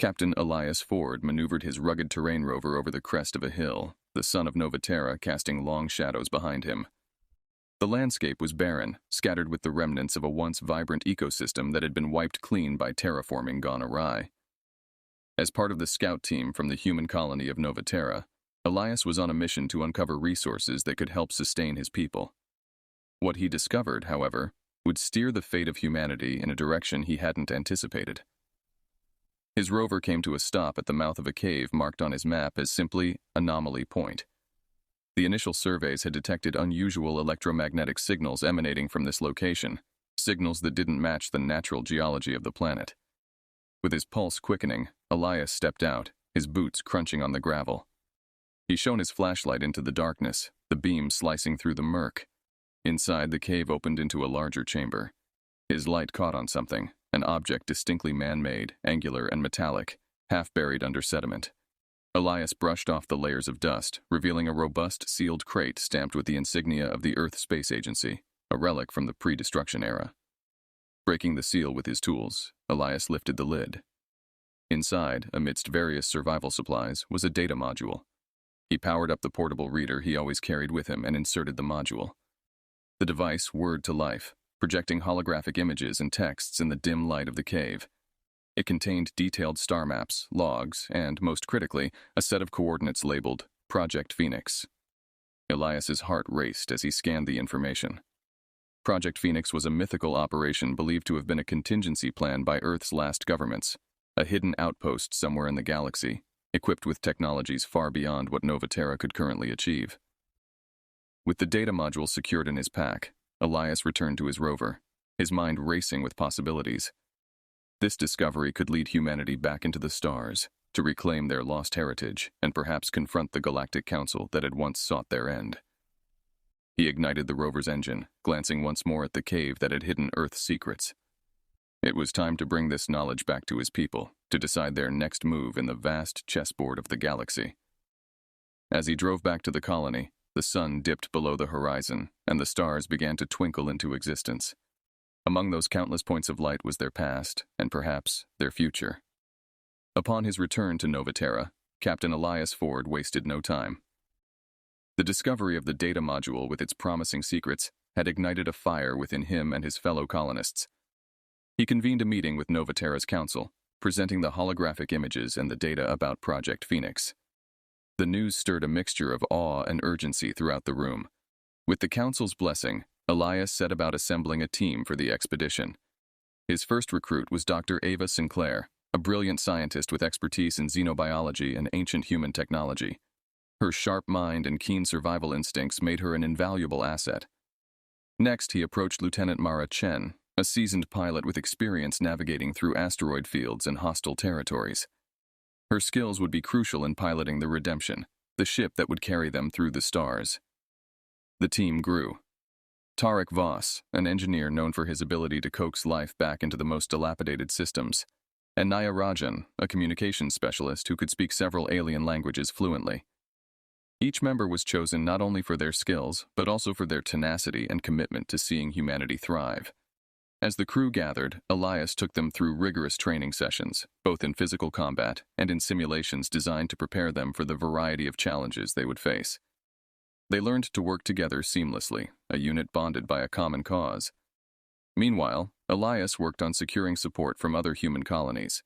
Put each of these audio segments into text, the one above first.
Captain Elias Ford maneuvered his rugged terrain rover over the crest of a hill, the sun of Novaterra casting long shadows behind him. The landscape was barren, scattered with the remnants of a once vibrant ecosystem that had been wiped clean by terraforming gone awry. As part of the scout team from the human colony of Novaterra, Elias was on a mission to uncover resources that could help sustain his people. What he discovered, however, would steer the fate of humanity in a direction he hadn't anticipated. His rover came to a stop at the mouth of a cave marked on his map as simply Anomaly Point. The initial surveys had detected unusual electromagnetic signals emanating from this location, signals that didn't match the natural geology of the planet. With his pulse quickening, Elias stepped out, his boots crunching on the gravel. He shone his flashlight into the darkness, the beam slicing through the murk. Inside, the cave opened into a larger chamber. His light caught on something, an object distinctly man-made, angular and metallic, half buried under sediment. Elias brushed off the layers of dust, revealing a robust, sealed crate stamped with the insignia of the Earth Space Agency, a relic from the pre-destruction era. Breaking the seal with his tools, Elias lifted the lid. Inside, amidst various survival supplies, was a data module. He powered up the portable reader he always carried with him and inserted the module. The device whirred to life, projecting holographic images and texts in the dim light of the cave. It contained detailed star maps, logs, and, most critically, a set of coordinates labeled Project Phoenix. Elias's heart raced as he scanned the information. Project Phoenix was a mythical operation believed to have been a contingency plan by Earth's last governments, a hidden outpost somewhere in the galaxy, equipped with technologies far beyond what Novaterra could currently achieve. With the data module secured in his pack, Elias returned to his rover, his mind racing with possibilities. This discovery could lead humanity back into the stars, to reclaim their lost heritage and perhaps confront the Galactic Council that had once sought their end. He ignited the rover's engine, glancing once more at the cave that had hidden Earth's secrets. It was time to bring this knowledge back to his people, to decide their next move in the vast chessboard of the galaxy. As he drove back to the colony, the sun dipped below the horizon, and the stars began to twinkle into existence. Among those countless points of light was their past, and perhaps their future. Upon his return to Novaterra, Captain Elias Ford wasted no time. The discovery of the data module with its promising secrets had ignited a fire within him and his fellow colonists. He convened a meeting with Novaterra's council, presenting the holographic images and the data about Project Phoenix. The news stirred a mixture of awe and urgency throughout the room. With the council's blessing, Elias set about assembling a team for the expedition. His first recruit was Dr. Ava Sinclair, a brilliant scientist with expertise in xenobiology and ancient human technology. Her sharp mind and keen survival instincts made her an invaluable asset. Next, he approached Lieutenant Mara Chen, a seasoned pilot with experience navigating through asteroid fields and hostile territories. Her skills would be crucial in piloting the Redemption, the ship that would carry them through the stars. The team grew. Tarek Voss, an engineer known for his ability to coax life back into the most dilapidated systems, and Naya Rajan, a communications specialist who could speak several alien languages fluently. Each member was chosen not only for their skills, but also for their tenacity and commitment to seeing humanity thrive. As the crew gathered, Elias took them through rigorous training sessions, both in physical combat and in simulations designed to prepare them for the variety of challenges they would face. They learned to work together seamlessly, a unit bonded by a common cause. Meanwhile, Elias worked on securing support from other human colonies.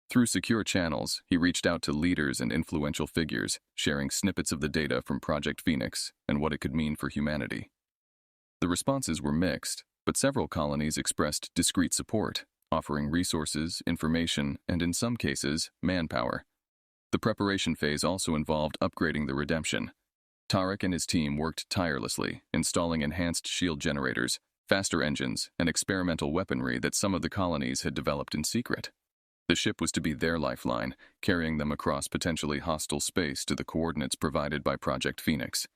Through secure channels, he reached out to leaders and influential figures, sharing snippets of the data from Project Phoenix and what it could mean for humanity. The responses were mixed, but several colonies expressed discreet support, offering resources, information, and in some cases, manpower. The preparation phase also involved upgrading the Redemption. Tarek and his team worked tirelessly, installing enhanced shield generators, faster engines, and experimental weaponry that some of the colonies had developed in secret. The ship was to be their lifeline, carrying them across potentially hostile space to the coordinates provided by Project Phoenix.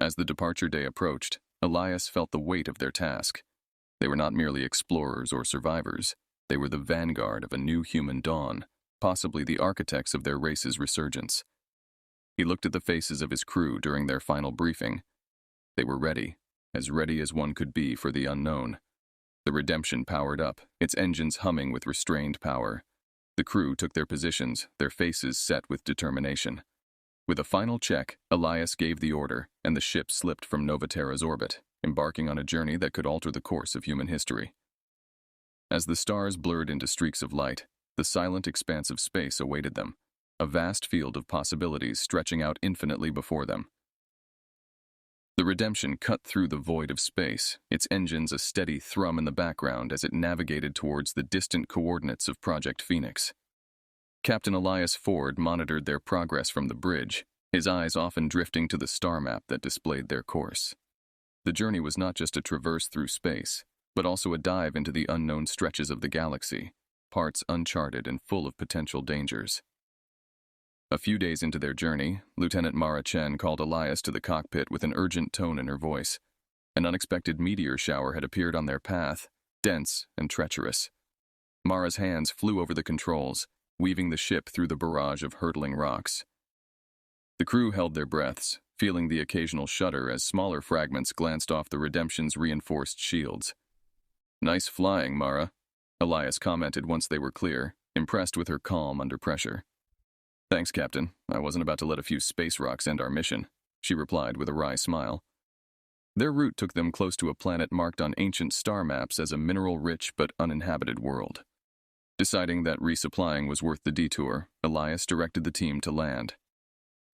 As the departure day approached, Elias felt the weight of their task. They were not merely explorers or survivors. They were the vanguard of a new human dawn, possibly the architects of their race's resurgence. He looked at the faces of his crew during their final briefing. They were ready as one could be for the unknown. The Redemption powered up, its engines humming with restrained power. The crew took their positions, their faces set with determination. With a final check, Elias gave the order, and the ship slipped from Novaterra's orbit, embarking on a journey that could alter the course of human history. As the stars blurred into streaks of light, the silent expanse of space awaited them, a vast field of possibilities stretching out infinitely before them. The Redemption cut through the void of space, its engines a steady thrum in the background as it navigated towards the distant coordinates of Project Phoenix. Captain Elias Ford monitored their progress from the bridge, his eyes often drifting to the star map that displayed their course. The journey was not just a traverse through space, but also a dive into the unknown stretches of the galaxy, parts uncharted and full of potential dangers. A few days into their journey, Lieutenant Mara Chen called Elias to the cockpit with an urgent tone in her voice. An unexpected meteor shower had appeared on their path, dense and treacherous. Mara's hands flew over the controls, weaving the ship through the barrage of hurtling rocks. The crew held their breaths, feeling the occasional shudder as smaller fragments glanced off the Redemption's reinforced shields. "Nice flying, Mara," Elias commented once they were clear, impressed with her calm under pressure. "Thanks, Captain. I wasn't about to let a few space rocks end our mission," she replied with a wry smile. Their route took them close to a planet marked on ancient star maps as a mineral-rich but uninhabited world. Deciding that resupplying was worth the detour, Elias directed the team to land.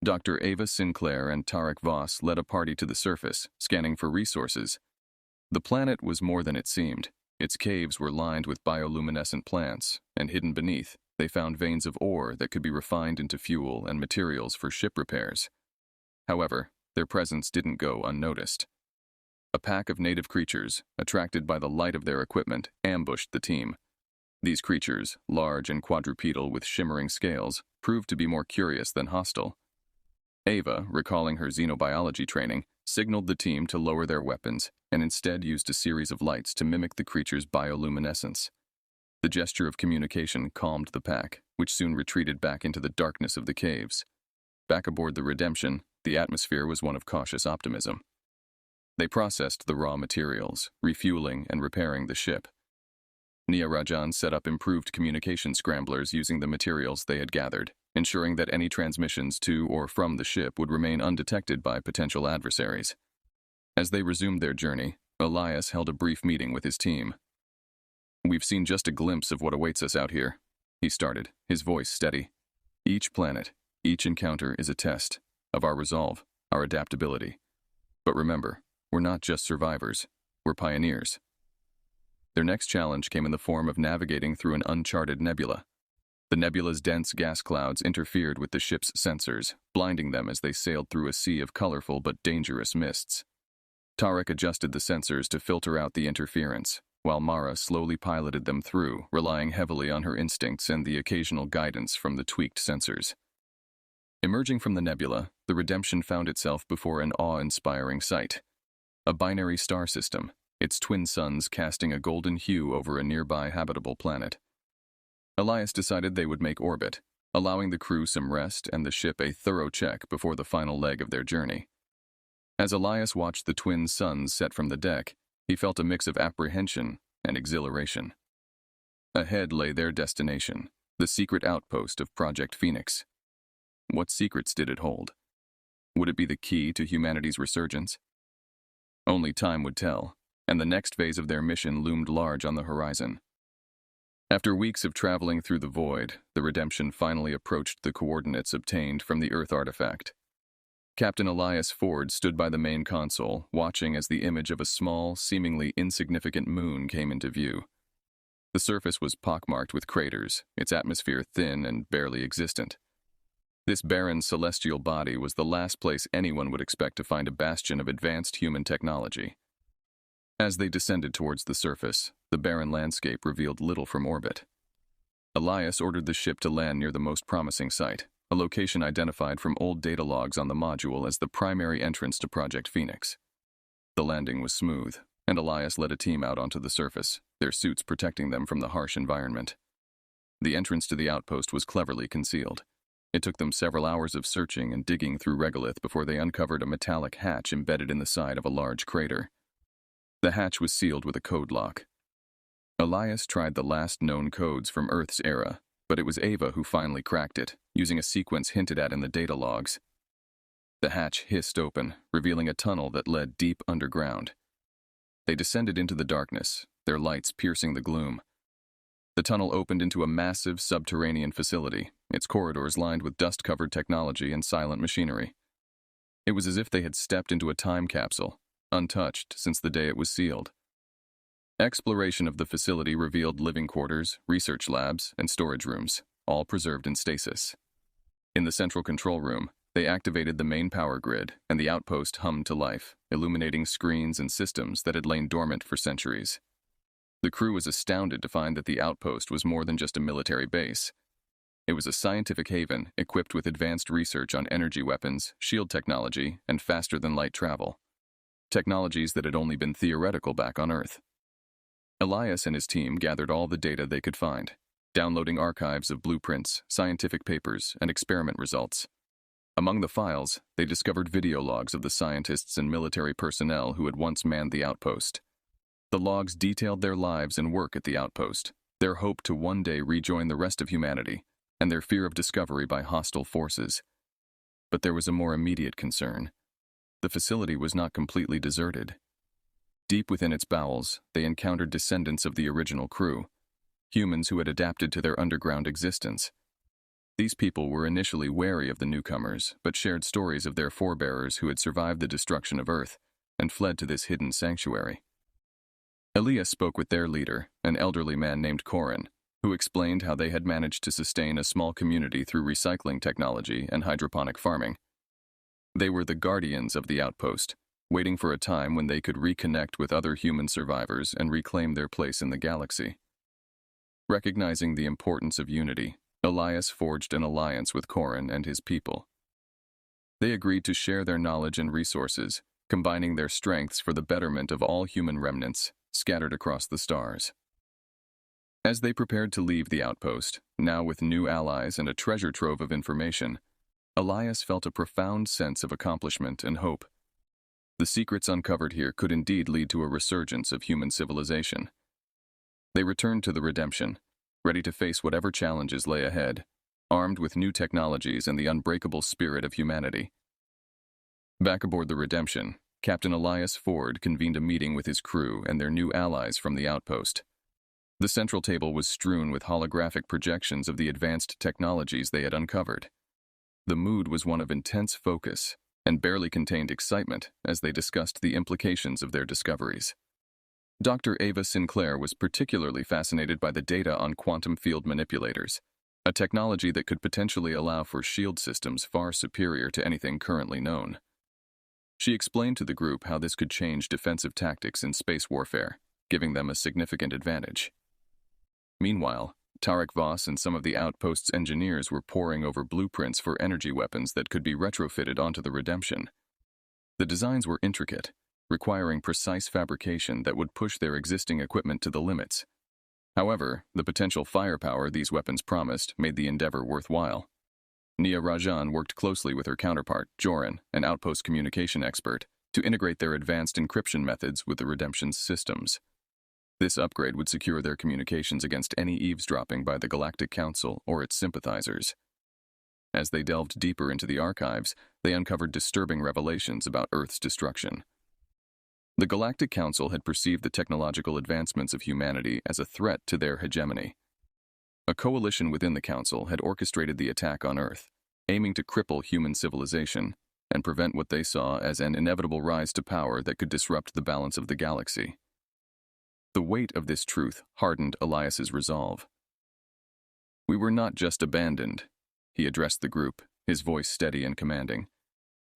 Dr. Ava Sinclair and Tarek Voss led a party to the surface, scanning for resources. The planet was more than it seemed. Its caves were lined with bioluminescent plants, and hidden beneath, they found veins of ore that could be refined into fuel and materials for ship repairs. However, their presence didn't go unnoticed. A pack of native creatures, attracted by the light of their equipment, ambushed the team. These creatures, large and quadrupedal with shimmering scales, proved to be more curious than hostile. Ava, recalling her xenobiology training, signaled the team to lower their weapons and instead used a series of lights to mimic the creature's bioluminescence. The gesture of communication calmed the pack, which soon retreated back into the darkness of the caves. Back aboard the Redemption, the atmosphere was one of cautious optimism. They processed the raw materials, refueling and repairing the ship. Nia Rajan set up improved communication scramblers using the materials they had gathered, ensuring that any transmissions to or from the ship would remain undetected by potential adversaries. As they resumed their journey, Elias held a brief meeting with his team. "We've seen just a glimpse of what awaits us out here," he started, his voice steady. "Each planet, each encounter is a test of our resolve, our adaptability. But remember, we're not just survivors, we're pioneers." Their next challenge came in the form of navigating through an uncharted nebula. The nebula's dense gas clouds interfered with the ship's sensors, blinding them as they sailed through a sea of colorful but dangerous mists. Tarek adjusted the sensors to filter out the interference, while Mara slowly piloted them through, relying heavily on her instincts and the occasional guidance from the tweaked sensors. Emerging from the nebula, the Redemption found itself before an awe-inspiring sight. A binary star system, its twin suns casting a golden hue over a nearby habitable planet. Elias decided they would make orbit, allowing the crew some rest and the ship a thorough check before the final leg of their journey. As Elias watched the twin suns set from the deck, he felt a mix of apprehension and exhilaration. Ahead lay their destination, the secret outpost of Project Phoenix. What secrets did it hold? Would it be the key to humanity's resurgence? Only time would tell, and the next phase of their mission loomed large on the horizon. After weeks of traveling through the void, the Redemption finally approached the coordinates obtained from the Earth artifact. Captain Elias Ford stood by the main console, watching as the image of a small, seemingly insignificant moon came into view. The surface was pockmarked with craters, its atmosphere thin and barely existent. This barren celestial body was the last place anyone would expect to find a bastion of advanced human technology. As they descended towards the surface, the barren landscape revealed little from orbit. Elias ordered the ship to land near the most promising site, a location identified from old data logs on the module as the primary entrance to Project Phoenix. The landing was smooth, and Elias led a team out onto the surface, their suits protecting them from the harsh environment. The entrance to the outpost was cleverly concealed. It took them several hours of searching and digging through regolith before they uncovered a metallic hatch embedded in the side of a large crater. The hatch was sealed with a code lock. Elias tried the last known codes from Earth's era, but it was Ava who finally cracked it, using a sequence hinted at in the data logs. The hatch hissed open, revealing a tunnel that led deep underground. They descended into the darkness, their lights piercing the gloom. The tunnel opened into a massive subterranean facility, its corridors lined with dust-covered technology and silent machinery. It was as if they had stepped into a time capsule, untouched since the day it was sealed. Exploration of the facility revealed living quarters, research labs, and storage rooms, all preserved in stasis. In the central control room, they activated the main power grid, and the outpost hummed to life, illuminating screens and systems that had lain dormant for centuries. The crew was astounded to find that the outpost was more than just a military base. It was a scientific haven equipped with advanced research on energy weapons, shield technology, and faster-than-light travel. Technologies that had only been theoretical back on Earth. Elias and his team gathered all the data they could find, downloading archives of blueprints, scientific papers, and experiment results. Among the files, they discovered video logs of the scientists and military personnel who had once manned the outpost. The logs detailed their lives and work at the outpost, their hope to one day rejoin the rest of humanity, and their fear of discovery by hostile forces. But there was a more immediate concern. The facility was not completely deserted. Deep within its bowels, they encountered descendants of the original crew, humans who had adapted to their underground existence. These people were initially wary of the newcomers, but shared stories of their forebears who had survived the destruction of Earth and fled to this hidden sanctuary. Elias spoke with their leader, an elderly man named Corin, who explained how they had managed to sustain a small community through recycling technology and hydroponic farming. They were the guardians of the outpost, waiting for a time when they could reconnect with other human survivors and reclaim their place in the galaxy. Recognizing the importance of unity, Elias forged an alliance with Corin and his people. They agreed to share their knowledge and resources, combining their strengths for the betterment of all human remnants scattered across the stars. As they prepared to leave the outpost, now with new allies and a treasure trove of information, Elias felt a profound sense of accomplishment and hope. The secrets uncovered here could indeed lead to a resurgence of human civilization. They returned to the Redemption, ready to face whatever challenges lay ahead, armed with new technologies and the unbreakable spirit of humanity. Back aboard the Redemption, Captain Elias Ford convened a meeting with his crew and their new allies from the outpost. The central table was strewn with holographic projections of the advanced technologies they had uncovered. The mood was one of intense focus and barely contained excitement as they discussed the implications of their discoveries. Dr. Ava Sinclair was particularly fascinated by the data on quantum field manipulators, a technology that could potentially allow for shield systems far superior to anything currently known. She explained to the group how this could change defensive tactics in space warfare, giving them a significant advantage. Meanwhile, Tarek Voss and some of the outpost's engineers were poring over blueprints for energy weapons that could be retrofitted onto the Redemption. The designs were intricate, requiring precise fabrication that would push their existing equipment to the limits. However, the potential firepower these weapons promised made the endeavor worthwhile. Nia Rajan worked closely with her counterpart, Joran, an outpost communication expert, to integrate their advanced encryption methods with the Redemption's systems. This upgrade would secure their communications against any eavesdropping by the Galactic Council or its sympathizers. As they delved deeper into the archives, they uncovered disturbing revelations about Earth's destruction. The Galactic Council had perceived the technological advancements of humanity as a threat to their hegemony. A coalition within the Council had orchestrated the attack on Earth, aiming to cripple human civilization and prevent what they saw as an inevitable rise to power that could disrupt the balance of the galaxy. The weight of this truth hardened Elias's resolve. "We were not just abandoned," he addressed the group, his voice steady and commanding.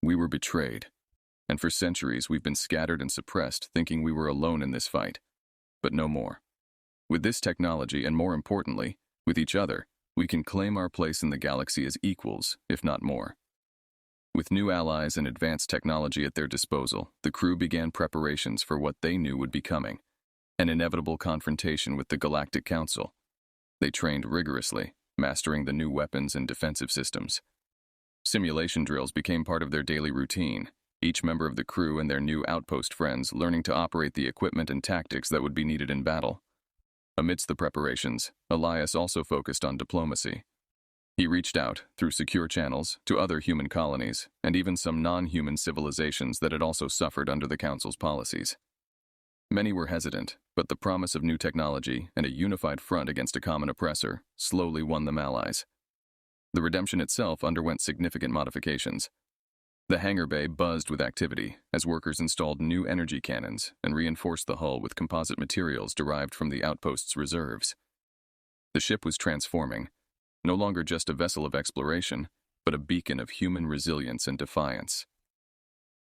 "We were betrayed, and for centuries we've been scattered and suppressed, thinking we were alone in this fight. But no more. With this technology, and more importantly, with each other, we can claim our place in the galaxy as equals, if not more." With new allies and advanced technology at their disposal, the crew began preparations for what they knew would be coming. An inevitable confrontation with the Galactic Council. They trained rigorously, mastering the new weapons and defensive systems. Simulation drills became part of their daily routine, each member of the crew and their new outpost friends learning to operate the equipment and tactics that would be needed in battle. Amidst the preparations, Elias also focused on diplomacy. He reached out, through secure channels, to other human colonies, and even some non-human civilizations that had also suffered under the Council's policies. Many were hesitant, but the promise of new technology and a unified front against a common oppressor slowly won them allies. The Redemption itself underwent significant modifications. The hangar bay buzzed with activity as workers installed new energy cannons and reinforced the hull with composite materials derived from the outpost's reserves. The ship was transforming, no longer just a vessel of exploration, but a beacon of human resilience and defiance.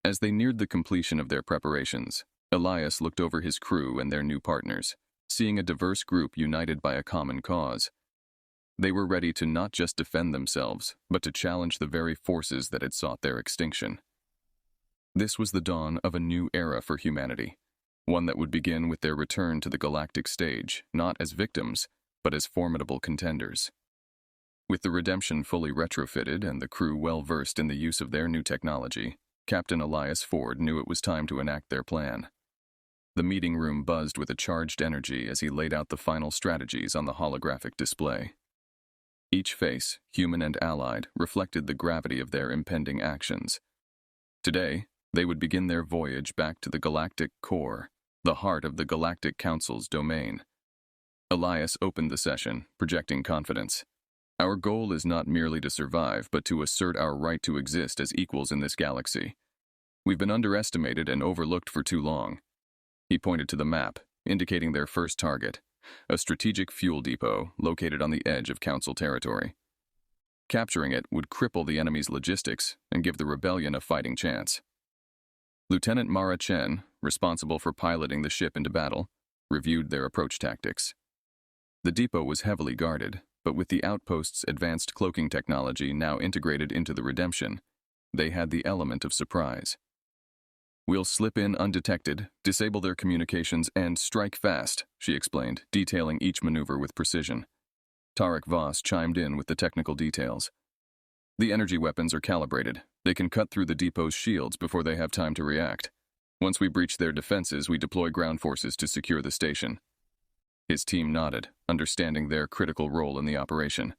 As they neared the completion of their preparations, Elias looked over his crew and their new partners, seeing a diverse group united by a common cause. They were ready to not just defend themselves, but to challenge the very forces that had sought their extinction. This was the dawn of a new era for humanity, one that would begin with their return to the galactic stage, not as victims, but as formidable contenders. With the Redemption fully retrofitted and the crew well versed in the use of their new technology, Captain Elias Ford knew it was time to enact their plan. The meeting room buzzed with a charged energy as he laid out the final strategies on the holographic display. Each face, human and allied, reflected the gravity of their impending actions. Today, they would begin their voyage back to the galactic core, the heart of the Galactic Council's domain. Elias opened the session, projecting confidence. Our goal is not merely to survive, but to assert our right to exist as equals in this galaxy. We've been underestimated and overlooked for too long. He pointed to the map, indicating their first target, a strategic fuel depot located on the edge of Council territory. Capturing it would cripple the enemy's logistics and give the rebellion a fighting chance. Lieutenant Mara Chen, responsible for piloting the ship into battle, reviewed their approach tactics. The depot was heavily guarded, but with the outpost's advanced cloaking technology now integrated into the Redemption, they had the element of surprise. We'll slip in undetected, disable their communications, and strike fast, she explained, detailing each maneuver with precision. Tarek Voss chimed in with the technical details. The energy weapons are calibrated. They can cut through the depot's shields before they have time to react. Once we breach their defenses, we deploy ground forces to secure the station. His team nodded, understanding their critical role in the operation.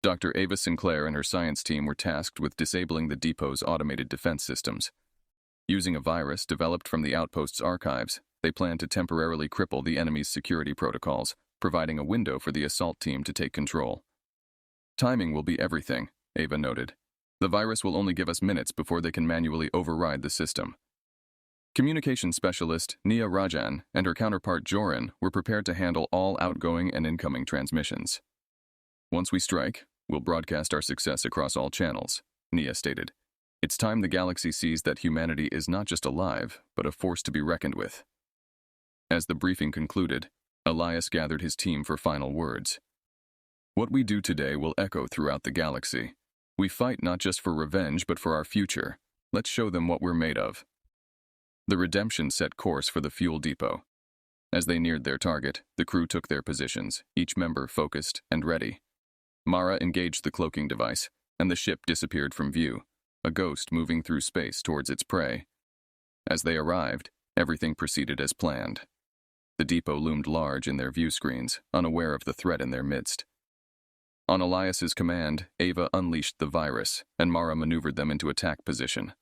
Dr. Ava Sinclair and her science team were tasked with disabling the depot's automated defense systems. Using a virus developed from the outpost's archives, they planned to temporarily cripple the enemy's security protocols, providing a window for the assault team to take control. Timing will be everything, Ava noted. The virus will only give us minutes before they can manually override the system. Communications specialist Nia Rajan and her counterpart Joran were prepared to handle all outgoing and incoming transmissions. Once we strike, we'll broadcast our success across all channels, Nia stated. It's time the galaxy sees that humanity is not just alive, but a force to be reckoned with. As the briefing concluded, Elias gathered his team for final words. What we do today will echo throughout the galaxy. We fight not just for revenge, but for our future. Let's show them what we're made of. The Redemption set course for the fuel depot. As they neared their target, the crew took their positions, each member focused and ready. Mara engaged the cloaking device, and the ship disappeared from view, a ghost moving through space towards its prey. As they arrived, everything proceeded as planned. The depot loomed large in their view screens, unaware of the threat in their midst. On Elias's command, Ava unleashed the virus, and Mara maneuvered them into attack position.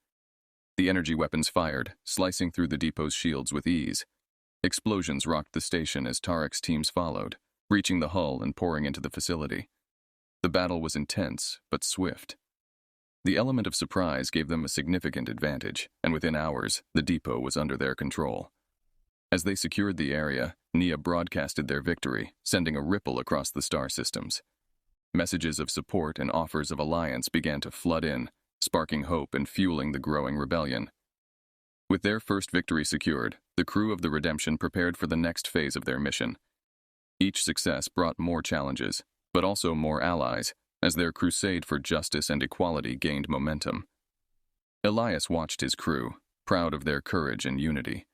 The energy weapons fired, slicing through the depot's shields with ease. Explosions rocked the station as Tarek's teams followed, breaching the hull and pouring into the facility. The battle was intense, but swift. The element of surprise gave them a significant advantage, and within hours, the depot was under their control. As they secured the area, Nia broadcasted their victory, sending a ripple across the star systems. Messages of support and offers of alliance began to flood in, sparking hope and fueling the growing rebellion. With their first victory secured, the crew of the Redemption prepared for the next phase of their mission. Each success brought more challenges, but also more allies, as their crusade for justice and equality gained momentum. Elias watched his crew, proud of their courage and unity.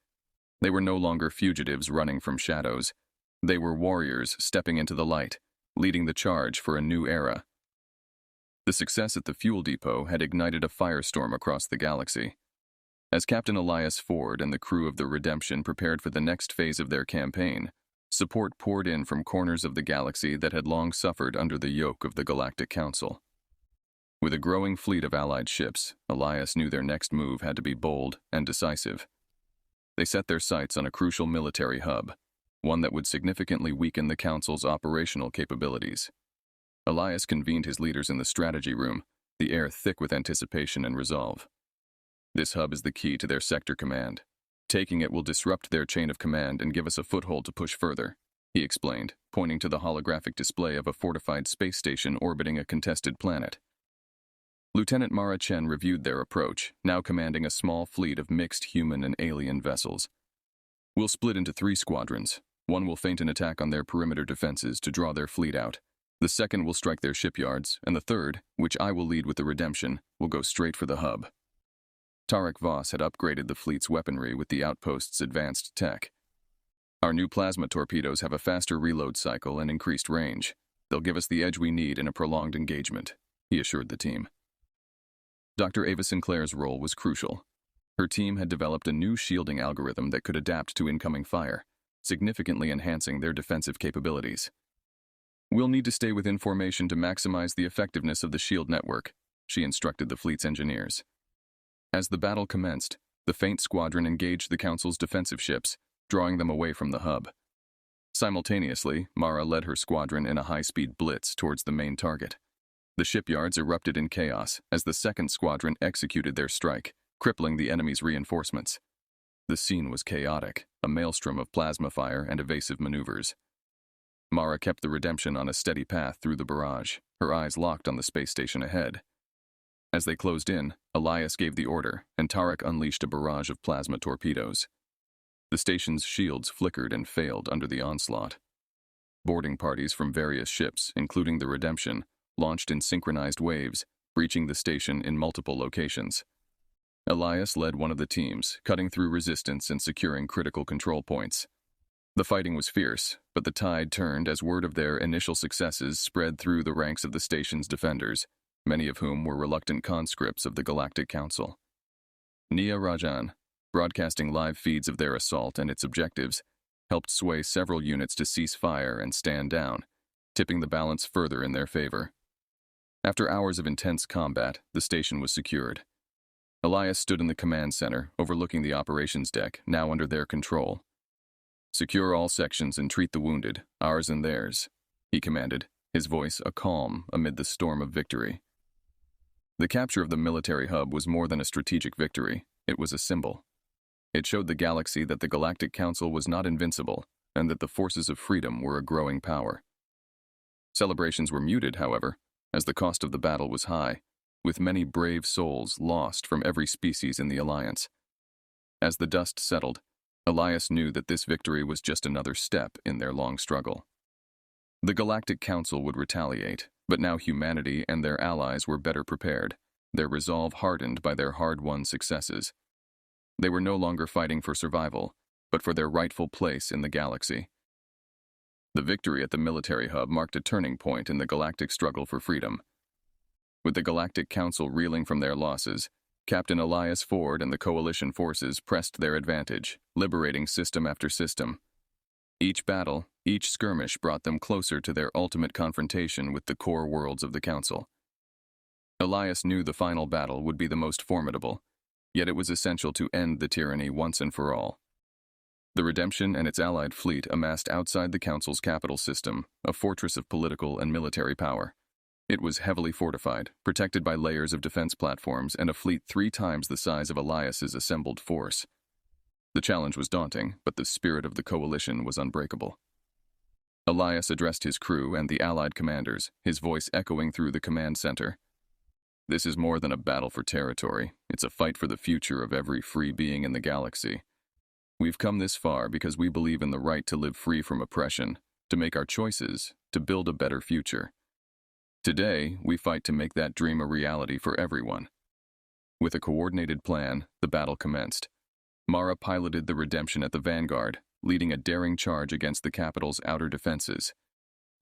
They were no longer fugitives running from shadows. They were warriors stepping into the light, leading the charge for a new era. The success at the fuel depot had ignited a firestorm across the galaxy. As Captain Elias Ford and the crew of the Redemption prepared for the next phase of their campaign, Support poured in from corners of the galaxy that had long suffered under the yoke of the Galactic Council. With a growing fleet of Allied ships, Elias knew their next move had to be bold and decisive. They set their sights on a crucial military hub, one that would significantly weaken the Council's operational capabilities. Elias convened his leaders in the strategy room, the air thick with anticipation and resolve. This hub is the key to their sector command. Taking it will disrupt their chain of command and give us a foothold to push further, he explained, pointing to the holographic display of a fortified space station orbiting a contested planet. Lieutenant Mara Chen reviewed their approach, now commanding a small fleet of mixed human and alien vessels. We'll split into 3 squadrons. One will feint an attack on their perimeter defenses to draw their fleet out. The second will strike their shipyards, and the third, which I will lead with the Redemption, will go straight for the hub. Tarek Voss had upgraded the fleet's weaponry with the outpost's advanced tech. Our new plasma torpedoes have a faster reload cycle and increased range. They'll give us the edge we need in a prolonged engagement, he assured the team. Dr. Ava Sinclair's role was crucial. Her team had developed a new shielding algorithm that could adapt to incoming fire, significantly enhancing their defensive capabilities. We'll need to stay within formation to maximize the effectiveness of the shield network, she instructed the fleet's engineers. As the battle commenced, the feint squadron engaged the Council's defensive ships, drawing them away from the hub. Simultaneously, Mara led her squadron in a high-speed blitz towards the main target. The shipyards erupted in chaos as the second squadron executed their strike, crippling the enemy's reinforcements. The scene was chaotic, a maelstrom of plasma fire and evasive maneuvers. Mara kept the Redemption on a steady path through the barrage, her eyes locked on the space station ahead. As they closed in, Elias gave the order, and Tarek unleashed a barrage of plasma torpedoes. The station's shields flickered and failed under the onslaught. Boarding parties from various ships, including the Redemption, launched in synchronized waves, breaching the station in multiple locations. Elias led one of the teams, cutting through resistance and securing critical control points. The fighting was fierce, but the tide turned as word of their initial successes spread through the ranks of the station's defenders, many of whom were reluctant conscripts of the Galactic Council. Nia Rajan, broadcasting live feeds of their assault and its objectives, helped sway several units to cease fire and stand down, tipping the balance further in their favor. After hours of intense combat, the station was secured. Elias stood in the command center, overlooking the operations deck, now under their control. "Secure all sections and treat the wounded, ours and theirs," he commanded, his voice a calm amid the storm of victory. The capture of the military hub was more than a strategic victory, it was a symbol. It showed the galaxy that the Galactic Council was not invincible, and that the forces of freedom were a growing power. Celebrations were muted, however, as the cost of the battle was high, with many brave souls lost from every species in the Alliance. As the dust settled, Elias knew that this victory was just another step in their long struggle. The Galactic Council would retaliate, but now humanity and their allies were better prepared, their resolve hardened by their hard-won successes. They were no longer fighting for survival, but for their rightful place in the galaxy. The victory at the military hub marked a turning point in the galactic struggle for freedom. With the Galactic Council reeling from their losses, Captain Elias Ford and the Coalition forces pressed their advantage, liberating system after system. Each battle, each skirmish brought them closer to their ultimate confrontation with the core worlds of the Council. Elias knew the final battle would be the most formidable, yet it was essential to end the tyranny once and for all. The Redemption and its allied fleet amassed outside the Council's capital system, a fortress of political and military power. It was heavily fortified, protected by layers of defense platforms and a fleet 3 times the size of Elias's assembled force. The challenge was daunting, but the spirit of the coalition was unbreakable. Elias addressed his crew and the allied commanders, his voice echoing through the command center. "This is more than a battle for territory. It's a fight for the future of every free being in the galaxy. We've come this far because we believe in the right to live free from oppression, to make our choices, to build a better future. Today, we fight to make that dream a reality for everyone." With a coordinated plan, the battle commenced. Mara piloted the Redemption at the vanguard, leading a daring charge against the capital's outer defenses.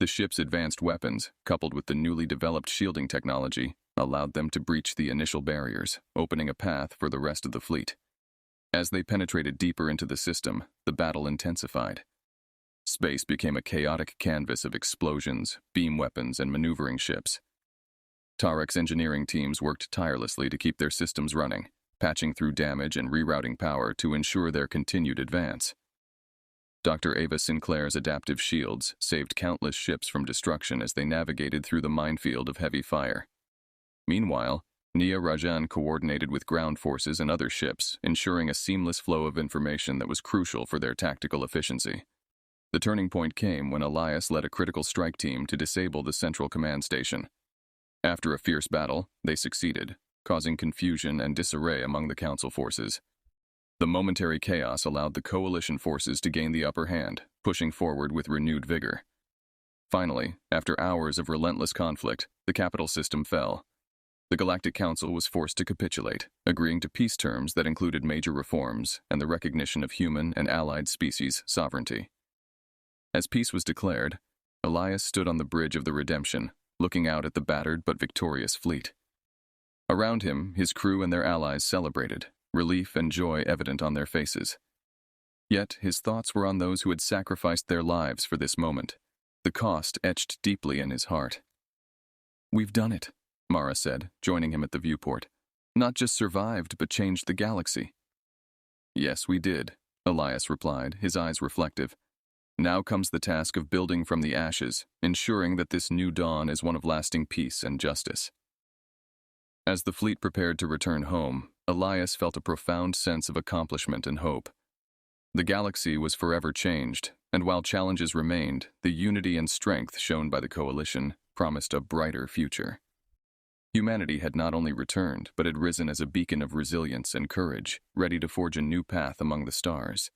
The ship's advanced weapons, coupled with the newly developed shielding technology, allowed them to breach the initial barriers, opening a path for the rest of the fleet. As they penetrated deeper into the system, the battle intensified. Space became a chaotic canvas of explosions, beam weapons, and maneuvering ships. Tarek's engineering teams worked tirelessly to keep their systems running, patching through damage and rerouting power to ensure their continued advance. Dr. Ava Sinclair's adaptive shields saved countless ships from destruction as they navigated through the minefield of heavy fire. Meanwhile, Nia Rajan coordinated with ground forces and other ships, ensuring a seamless flow of information that was crucial for their tactical efficiency. The turning point came when Elias led a critical strike team to disable the central command station. After a fierce battle, they succeeded, causing confusion and disarray among the Council forces. The momentary chaos allowed the Coalition forces to gain the upper hand, pushing forward with renewed vigor. Finally, after hours of relentless conflict, the capital system fell. The Galactic Council was forced to capitulate, agreeing to peace terms that included major reforms and the recognition of human and allied species sovereignty. As peace was declared, Elias stood on the bridge of the Redemption, looking out at the battered but victorious fleet. Around him, his crew and their allies celebrated, relief and joy evident on their faces. Yet his thoughts were on those who had sacrificed their lives for this moment, the cost etched deeply in his heart. "We've done it," Mara said, joining him at the viewport. "Not just survived, but changed the galaxy." "Yes, we did," Elias replied, his eyes reflective. "Now comes the task of building from the ashes, ensuring that this new dawn is one of lasting peace and justice." As the fleet prepared to return home, Elias felt a profound sense of accomplishment and hope. The galaxy was forever changed, and while challenges remained, the unity and strength shown by the Coalition promised a brighter future. Humanity had not only returned, but had risen as a beacon of resilience and courage, ready to forge a new path among the stars.